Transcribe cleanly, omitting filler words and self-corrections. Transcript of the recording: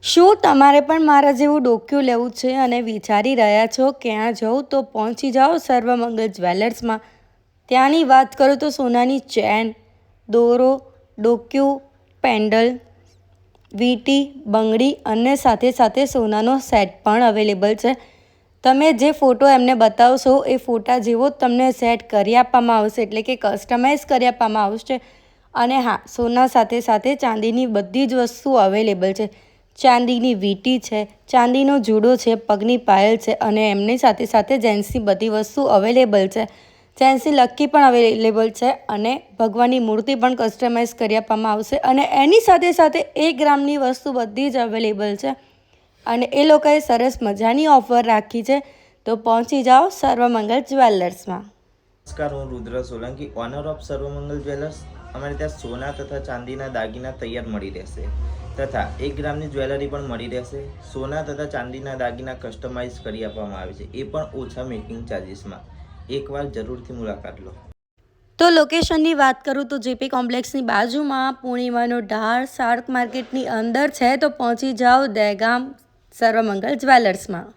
શું તમારે પણ મારા જેવું ડોક્યું લેવું છે અને વિચારી રહ્યા છો ક્યાં જવું તો પહોંચી જાઓ સર્વમંગલ જ્વેલર્સમાં. ત્યાંની વાત કરું તો સોનાની ચેન, દોરો, ડોક્યું, પેન્ડલ, વીંટી, બંગડી અને સાથે સાથે સોનાનો સેટ પણ અવેલેબલ છે. તમે જે ફોટો એમને બતાવશો એ ફોટા જેવો જ તમને સેટ કરી આપવામાં આવશે, એટલે કે કસ્ટમાઇઝ કરી આપવામાં આવશે. અને હા, સોના સાથે સાથે ચાંદીની બધી જ વસ્તુ અવેલેબલ છે. ચાંદીની વીંટી છે, ચાંદીનો જુડો છે, પગની પાયલ છે અને એમની સાથે સાથે જેન્ટ્સની બધી વસ્તુ અવેલેબલ છે. જેન્ટ્સની લક્કી પણ અવેલેબલ છે અને ભગવાનની મૂર્તિ પણ કસ્ટમાઇઝ કરી આપવામાં આવશે. અને એની સાથે સાથે 1 ગ્રામની વસ્તુ બધી જ અવેલેબલ છે. અને એ લોકોએ સરસ મજાની ઓફર રાખી છે, તો પહોંચી જાઓ સર્વમંગલ જ્વેલર્સમાં. નમસ્કાર, હું Rudra Solanki, owner of Sarvamangal jewellers. અમારે ત્યાં સોના તથા ચાંદીના દાગીના તૈયાર મળી રહેશે તથા 1 ગ્રામની જ્વેલરી પણ મળી રહેશે. સોના તથા ચાંદીના દાગીના કસ્ટમાઇઝ કરી આપવામાં આવે છે, એ પણ ઓછા મેકિંગ ચાર્જિસમાં. એકવાર જરૂરથી મુલાકાત લો. તો લોકેશનની વાત કરું તો જેપી કોમ્પ્લેક્સની બાજુમાં પૂર્ણિમાનો ઢાળ શાર્ક માર્કેટની અંદર છે, તો પહોંચી જાઓ દહેગામ સર્વમંગલ જ્વેલર્સમાં.